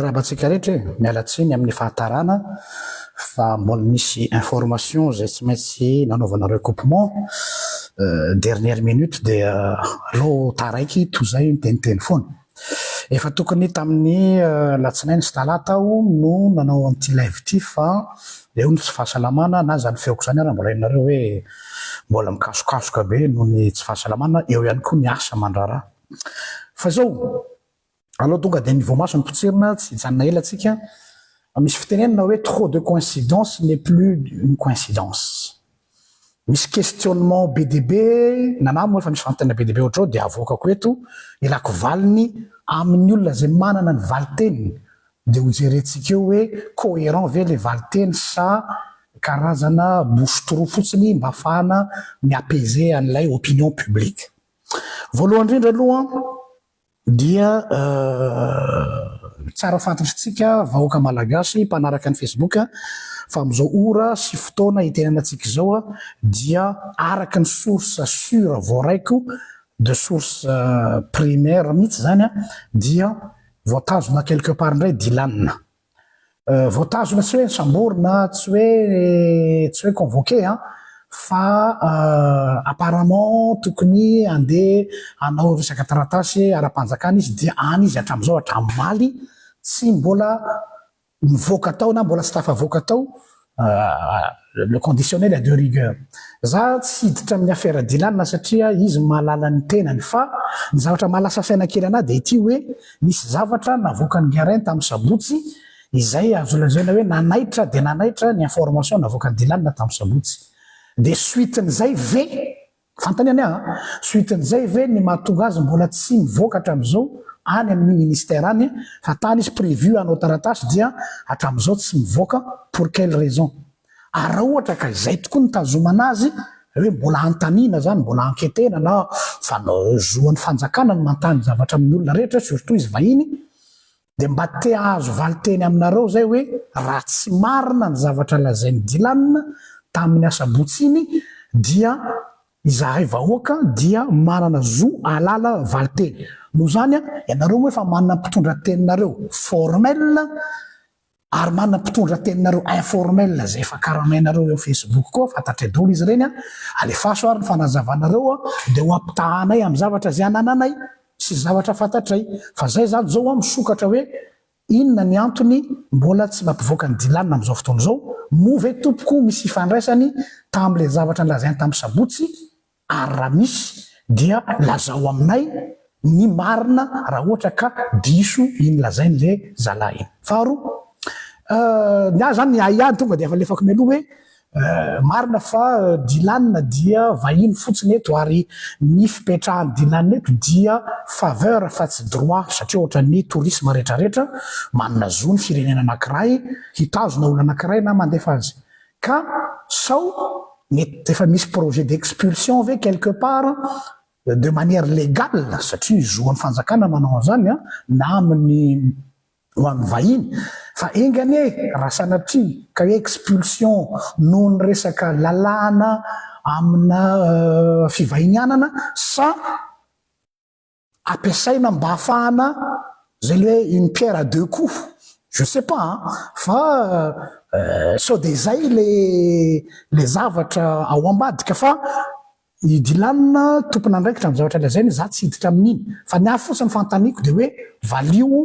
Rahabatsika rehetra mialatsiny amin'ny fahatarana fa mbola misy information zay tsy maintsy nanaovana recoupement dernière minute dia aleo taraiky tozay miteniteny foana. Efa tokony tamin'ny latsinainy sy talata aho no nanao an'ity live ity fa eo ny tsy fahasalamana na zany feoko zany raha mbola hainareo hoe mbola mikasokasoka be noho ny tsy fahasalamana, eo ihany koa ny asa mandraraha. Fa zao alors tonga dia niveau maso ny potsirina tsy hijanona ela atsika. Misy fitenenina hoe trop de coïncidence n'est plus une coïncidence. Misy questionnement BDB nanamo efa misy fanontaniana BDB ohatrao dia avoakako eto ilako valiny amin'ny olona zay manana ny valiteny dia hojerentsika eo hoe cohérent ve le valiteny sa karazana bouche-trou fotsiny mba ahafahana miapaiser an'ilay opinion publique. Voalohany indrindra aloha dia tsara fantatritsika vahoaka malagasy mpanaraka ny Facebook fa amizao ora sy fotoana itenenantsika zao dia araka ny source sûre voaraiko de source primaire mihitsy zany dia voatazona quelque part indray dilanina. Voatazona tsy hoe samborina, tsy hoe convoqué fa apparemment tokony andeha hanao resaka taratasy ara-panjakana izy dia any izy hatramizao hatraminaly tsy mbola mivoaka tao na mbola tsy tafavoaka tao le conditionnel de rigueur. Za tsy hiditra amin'ny affaire dilanina satria izy mahalala ny tenany fa ny zavatra mahalasa saina kely anahy dia ity hoe misy zavatra navoaka ny Guerin tamin'ny sabotsy izay azo lazaina hoe nanaitra dia nanaitra ny information navoaka ny dilanina tamin'ny sabotsy. Dia suiten'izay ve fantany any suiten'izay ve ny mahatonga azy mbola tsy mivoaka hatramizao any amin'ny ministère any fa tany izy prévu hanao taratasy dia hatramizao tsy mivoaka pour quelle raison. Ary raha ohatra ka izay tokoa ny tazomana azy hoe mbola antanina zany mbola anketena na zoan'ny fanjakana ny mantany zavatra amin'ny olona rehetra surtout izy vahiny dia mba te azo valiteny aminareo zay hoe raha tsy marina ny zavatra lazainy dilanina tamin'ny asabotsy iny dia izahay vahoaka dia manana zo alala valiteny. Noho zany ianareo hoe fa manana mpitondra teninareo formel ary manana mpitondra teninareo informel zay efa karamainareo eo Facebook koa fantatry daholo izy ireny alefaso ary ny fanazavanareo dia ho ampitahanay amin'ny zavatra zay anananay sy zavatra fantatray. Fa zay zany zao misokatra hoe inona ny antony mbola tsy mampivoaka ny dilanina amin'izao fotoana zao move tompoko misy ifandraisany tamin'ilay zavatra nolazainy tamin'ny sabotsy ary raha misy dia lazao aminay ny marina raha ohatra ka diso iny lazain'le zalahy iny. Faharoa ny zany ny aiady tonga dia efa lefako mialoha hoe marina fa dilanina dia vahiny fotsiny eto ary ny fipetrahan'ny dilanina eto dia faveur fa tsy droit satria ohatra ny tourisme rehetrarehetra manana zo ny firenena anankiray hitazona olona anankiray na mandefa azy ka sao efa misy projet d'expulsion ve quelque part de manière légale satria zoan'ny fanjakana manao an'izany na amin'ny ho an'ny vahiny fa engany raha sanatria ka hoe expulsion noho ny resaka lalàna amina fivahinianana sa ampiasaina mba ahafahana zay le hoe une pierre à deux coups je sais pas fa sao dia zay le zavatra ao ambadika fa idilanina tompona andraikitra amin'ny zavatra lazainy za tsy hiditra amin'iny fa ny hafa fotsiny fantaniko dia hoe valio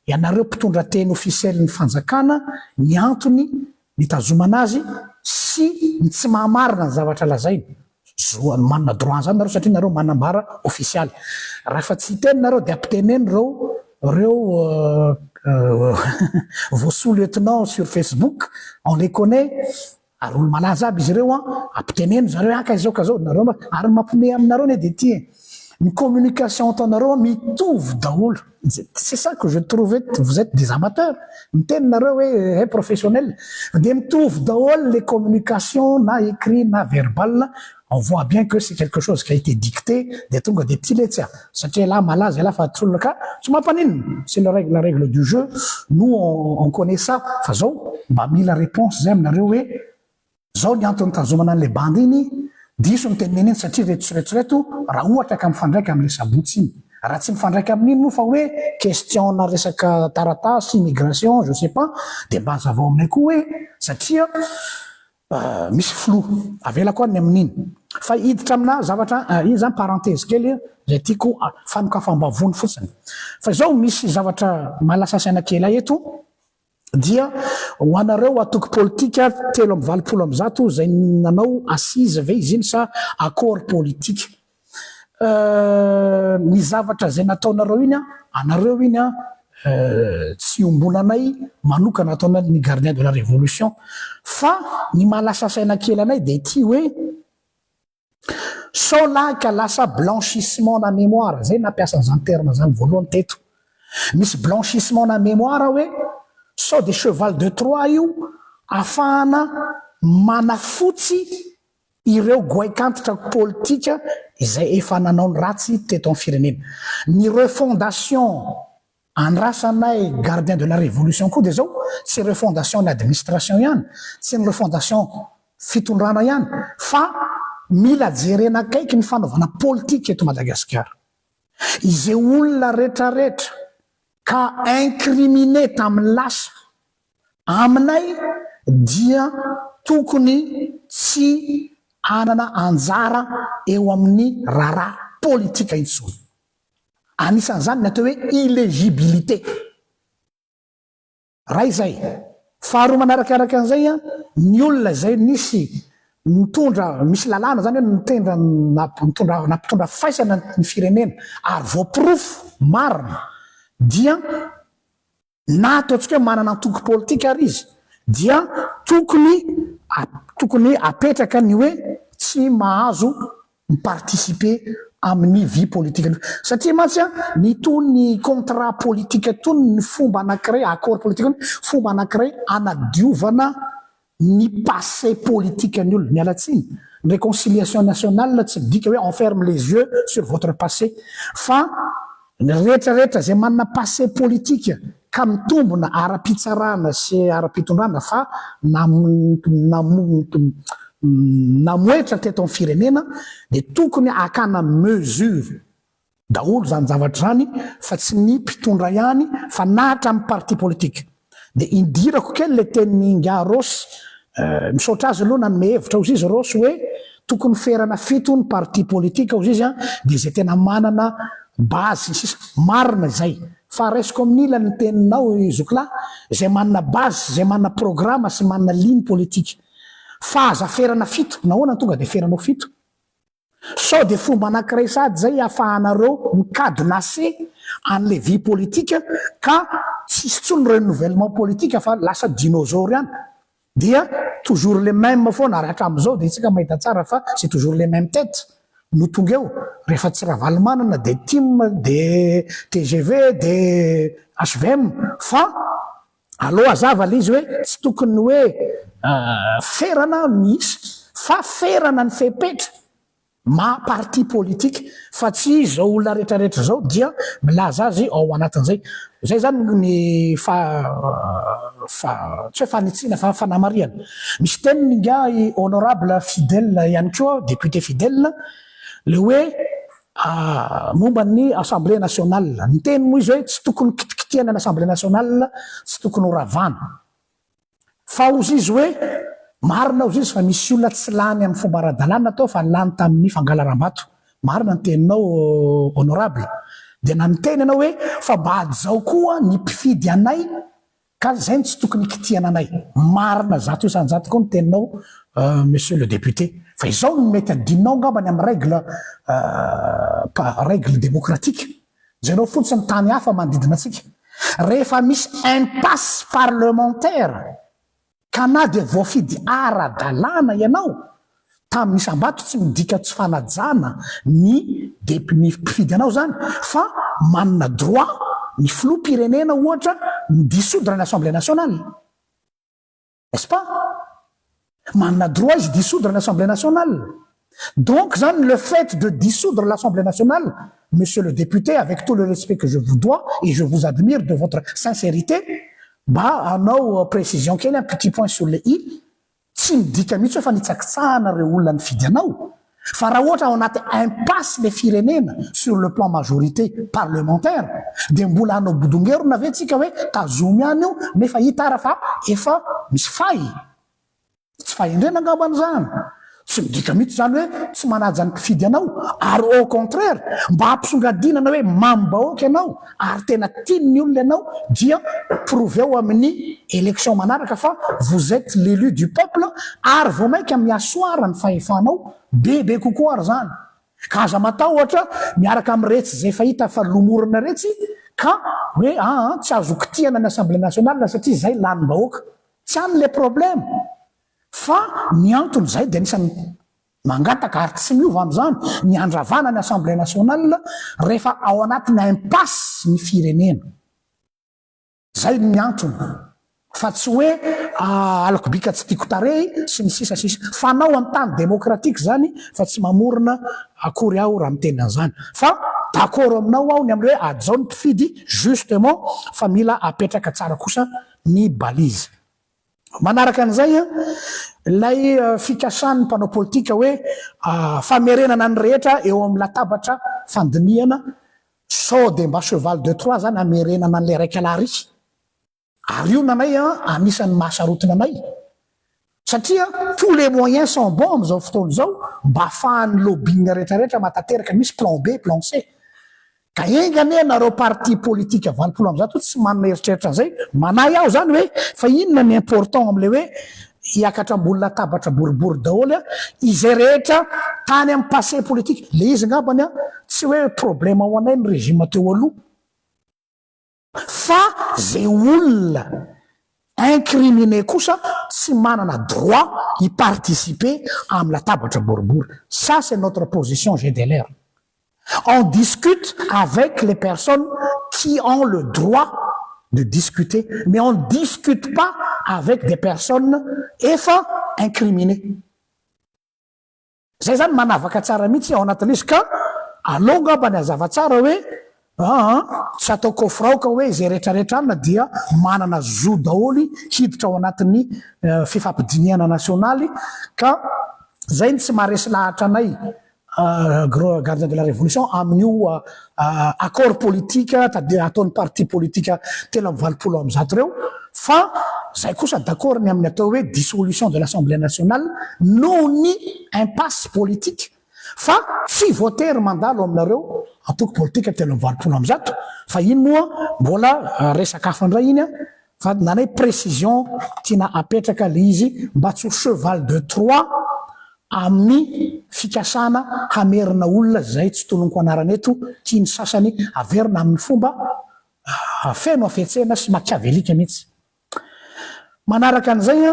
ianareo mpitondra teny officiel ny fanjakana ny antony nitazomana azy sy ny tsy mahamarina ny zavatra lazainy zoany manana droit zany nareo satria nareo manambara officialy. Raha fa tsy hitenynareo dia ampiteneny reo vos sous-lieutenants sur Facebook on les connaît ary olo malaza aby izy ireo ampiteneny zareo aka izao ka zao nareo ary mampiomehy aminareo ny dia ty une communication ataonareo mitovy daholo. C'est ça que je trouvais vous êtes des amateurs mitenynareo hoe professionnel dia mitovy daholo les communications na écrit na verbal. On voit bien que c'est quelque chose qui a été dicté des tonga des petits laitiers satria là malaza là fa tsolona ka tsy mampanino c'est la règle du jeu nous on connaît ça fa zao mba mila réponse zay aminareo hoe zao ny antony tazomana an'le bandy iny diso ny teneneny satria retsoretsoreto raha ohatra ka mifandraika amin'le sabotsy iny raha tsy mifandraika amin'iny moa fa hoe question resaka taratasy immigration je sais pas de mba hazavao aminay koa hoe satria misy flou avela koa ny amin'iny fa hiditra amina zavatra iny zany parenthèse kely zay tiako fanokafam-bavony fotsiny fa zao misy zavatra malasa saina kely eto dia ho anareo atoky politika 3:20 zay nanao assise ve izy iny sa accord politique ny zavatra zay nataonareo iny anareo iny tsy ombonanay manokana ataona ny gardien de la révolution fa ny malasa saina kely anay de ty hoe sao lahy ka lasa blanchissement na mémoire zay nampiasa zany terme zany voalohany teto misy blanchissement na mémoire hoe sao de cheval de Troie io afahana manafotsy ireo goaikantitra politika izay efa nanao ny ratsy teto amin'ny firenena ny refondation andrasanay gardien de la révolution koa de zao tsy refondation ny administration ihany tsy ny refondation fitondrana ihany fa mila jerena kaiky ny fanaovana politika eto Madagasikara izay olona rehetrarehetra ka incriminé tamin'ny lasa aminay dia tokony tsy anana anjara eo amin'ny raharaha politika intsony anisan'izany ny atao hoe illégibilité raha izay faharoa manarakaraka an'izay ny olona zay nisy mitondra misy lalàna zany hoe mitendra nampitondra faisana ny firenena ary voapirofo marina dia na ataontsika hoe manana antoky politika ary izy dia tokony apetraka ny hoe tsy mahazo miparticiper amin'ny vie politika satria mantsy ny tony contrat politika tony ny fomba anankiray accord politika fomba anankiray anadiovana ny passé politika ny olo mialatsiny ny réconciliation nationale tsy midika hoe on ferme les yeux sur votre passé fa rehetrarehetra zay manana passé politika ka mitombona ara-pitsarana sy ara-pitondrana fa namoetra teto amin'ny firenena de tokony akana mesure daholo zany zavatra zany fa tsy ny mpitondra ihany fa nahatra amin'ny parti politika de indirako kely le teny nga Rosy misaotra azy aloha nanome hevitra ozy izy Rosy hoe tokony ferana fito ny parti politika ozy izy de zay tena manana base sisa marina zay fa raisiko amin'ny ilany teninao izokla zay manana base zay manana programme sy manana ligne politique fa aza ferana fito nahoana tonga de feranao fito sao de fomba anankiray sady zay afahanareo mikadinase an'le vie politika ka tsisy tsony renouvellement politika fa lasa dinosaure ihany dia toujours les mêmes foana ary hatram'izao de tsika mahita tsara fa c'est toujours les mêmes têtes no tonga eo rehefa tsy ravalomanana de TIM de TGV de HVM fa aloha azava le izy hoe tsy tokony hoe ferana misy fa ferana ny fepetra ma parti politique fa tsy zao olona rehetrarehetra zao dia milaza azy ao anatin'izay zay zany ny tsy hoe fanitsina fa fanamariana misy teniny nga honorable fidèle ihany koa député fidèle le hoe momba ny assemblée nationale ny teny moa izy hoe tsy tokony kitikitiana ny assemblée nationale tsy tokony ho ravana fa ozy izy hoe marina ozy izy fa misy olona tsy lany amin'ny fomba ara-dalàna tao fa lany tamin'ny fangalaram-bato marina ny teninao honorable de na miteny anao hoe fa mba zao koa ny mpifidy anay ka zay tsy tokony kitiana anay marina zato isanjato koa ny teninao monsieur le député fa izao no mety adinao ngambany amin'ny règle démocratique zaynao fotsiny tany hafa manodidina atsika rehefa misy impasse parlementaire ka na de voafidy ara-dalàna ianao tamin'ny sambato tsy midika tsy fanajana ny mpifidy anao zany fa manana droit ny filoham-pirenena ohatra dissoudre l'Assemblée nationale n'est-ce pas manana droit izy dissoudre l'Assemblée nationale donc zany le fait de dissoudre l'Assemblée nationale monsieur le député avec tout le respect que je vous dois et je vous admire de votre sincérité ba anao précision kely un petit point sur le i tsy midika mihitsy hoe fa nitsakitsahana reo olona nifidy anao Fa raha ohatra ao anaty impasse le firenena sur le plan majorité parlementaire de mbola hanao bodongerona ve tsika hoe tazomy any io nefa hita raha fa efa misy fay tsy fahendrena angambany zany tsy midika mihitsy zany hoe tsy manaja ny mpifidy anao ary au contraire mba hampisongadinana hoe mambahoaka ianao ary tena tiany olona ianao dia prouve ao amin'ny élection manaraka fa vous êtes l'élu du peuple ary vao mainka miasoara ny fahefanao bebe kokoa ary zany ka aza matao ohatra miaraka amin'ny retsy zay fahita fa lomorona retsy ka hoe tsy azo kitiana ny assemblée nationale satria zay lanym-bahoaka tsy any le problème fa ny antony zay de anisany mangataka ary tsy miova am'zany ny andravana ny assemblée nationale rehefa ao anatiny impasse ny firenena zay ny antony fa tsy hoe alakobika tsy tiako tarehy sy ny sisasisa fanao amin'ny tany démocratique zany fa tsy mamorona akory aho raha miteny an'izany fa d'accord aminao aho ny am'le hoe ajao ny mpifidy justement fa mila apetraka tsara kosa ny balise manaraka an'izay lay fikasany mpanao politika hoe famerenana ny rehetra eo amin'ny latabatra fandiniana sao de mba cheval de Troie zany amerenana an'le raiky alariky ary io nanay anisan'ny mahasarotina anay satria tous les moyens sont bons am'izao fotoana zao mba afahan'ny lobbying rehetrarehetra matateraka misy plan B plan C ka engane nareo parti politique 20 am'zato tsy manana eritreritra zay manay aho zany hoe fa inona ny important am'le hoe hiakatra ambony latabatra boribory daholy izay rehetra tany amin'ny passé politique le izy ngambany tsy hoe problème ao anay ny régime teo aloha fa zay olona incriminé kosa tsy manana droit y participer amin'ny latabatra boribory ça c'est notre position GDLR. On discute avec les personnes qui ont le droit de discuter, mais on ne discute pas avec des personnes efa incriminées. Zay zany manavaka tsara mihitsy ao anatin'izy ka alao ngambany azava tsara hoe tsy atao kofraoka hoe zay rehetrarehetra anina dia manana zo daholy hiditra ao anatin'ny fifampidiniana nasionaly ka zay ny tsy maharesy lahatra anay gardien de la révolution amin'io accord politique ataon'ny parti politique telo amby 20 am'zato reo fa zay kosa d'accord ny amin'ny atao hoe dissolution de l'Assemblée nationale non ny impasse politique fa tsy votery mandalo aminareo antoko politique telo amby 20 am'zato fa iny moa mbola resaka hafa indray iny fa nanay précision tiana apetraka le izy mba tsy ho cheval de Troie amin'ny fikasana hamerina olona zay tsy toloniko anarana eto tiany sasany averina amin'ny fomba feno afetsena sy makiavelika mihitsy manaraka an'izay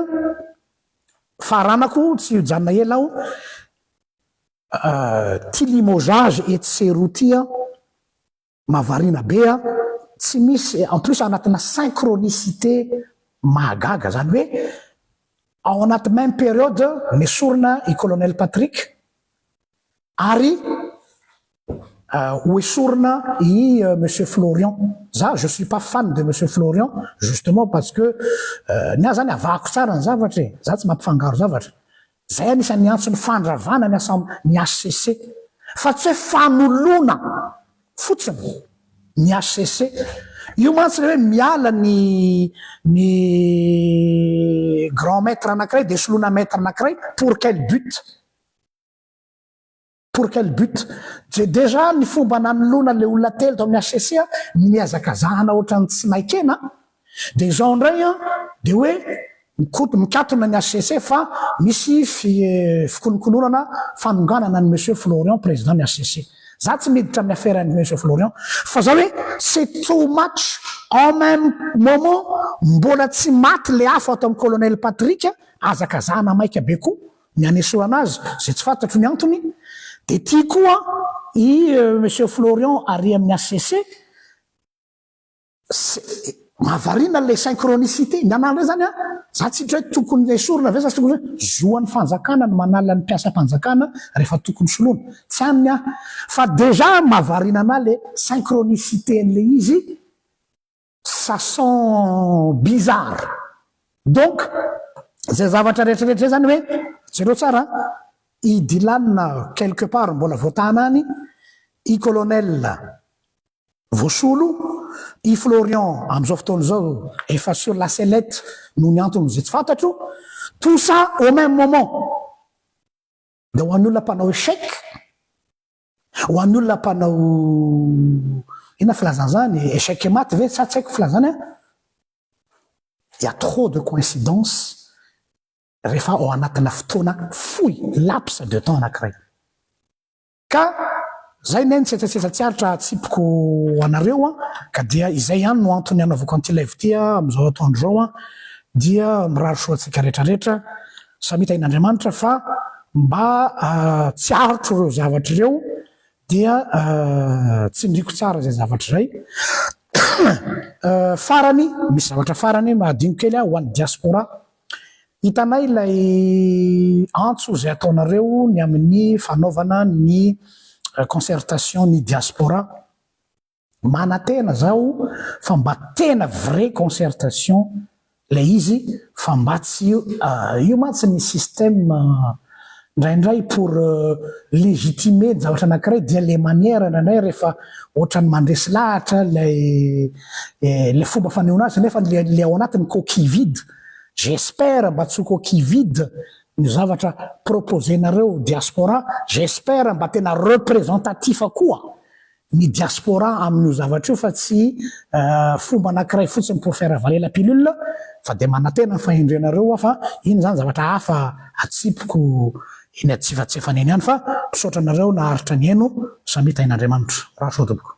faranako tsy janona ela aho ty limogeage et tseroty mavarina be tsy misy en plus anatina synchronicité mahagaga zany hoe ao anaty même période nesorina i colonel Patrick ary hoesorina i monsieur Florian je suis pas fan de monsieur Florian justement parce que nia zany avahako tsara ny zavatra za tsy mampifangaro zavatra zay anisan'ny antsony fandravana ny HCC fa tsy hoe fanolona fotsiny ny HCC io mantsy hoe miala ny grand maître anankiray de solona maître anankiray pour quel but déjà ny fomba nanolona le olona telo tao amin'ny HCC miazakazahana ohatrany tsy naikena de zao ndray de hoe mikatona ny HCC fa misy fikonikononana fanonganana ny monsieur Florian président ny HCC za tsy miditra amin'ny affaire ny monsieur Florian fa za hoe c'est too much en même moment mbola tsy maty le hafa atao amin'ny colonel Patrick azakazahana maika be koa ny anesoana azy zay tsy fantatro ny antony de ty koa i monsieur Florian ary amin'ny HCC mahavarina le synchronicité ny anandre zany za tsy hoe tokony esorina ve sa tokony hoe zoan'ny fanjakana ny manala ny mpiasam-panjakana rehefa tokony soloana tsy any fa déjà mahavarina ana le synchronicité an'le izy ça sent bizarre donc zay zavatra rehetrarehetra zany hoe jereo tsara i Dylan quelque part mbola voatana any, i colonel Vosolo, i Florian am'izao fotoana zao efa sur la sellette noho ny antony zay tsy fantatro, tout ça au même moment. De ho an'olona mpanao échec, ho an'olona mpanao ina filazana zany, échec et maty ve sa tsy haiko filazana. Il y a trop de coïncidences rehefa ao anatina fotoana fohy laps de temps anankiray. Ka zay ne nitsetsatsiaritra atsipiko anareo ka dia izay ihany no antony anaovako an'ity live ty am'izao atoandro zao dia mirary soa antsika rehetrarehetra samita in'Andriamanitra fa mba tsy aritro ireo zavatra ireo dia tsy ndriko tsara zay zavatra zay. Farany misy zavatra farany mahadingo kely ho an'ny diaspora. Hitanay ilay antso zay ataonareo ny amin'ny fanaovana ny concertation ny diaspora. Manatena zao fa mba tena vraie concertation lay izy fa mba tsy io mantsy ny système indraindray pour légitimer ny zavatra anankiray dia le manière indraindray rehefa ohatrany mandresy lahatra le fomba fanehoana azy nefa le ao anatiny coquille vide. J'espère mba tsy coquille vide ny zavatra proposenareo diaspora, j'espère mba tena représentatif koa ny diaspora amin'io zavatra io fa tsy fomba anankiray fotsiny pour faire avaler la pilule fa de manatena ny fahendrenareo fa iny zany zavatra hafa atsipiko iny atsifatsefany eny ihany fa misaotra anareo naharitra ny eno samita in'Andriamanitra. Raha soa tompoko.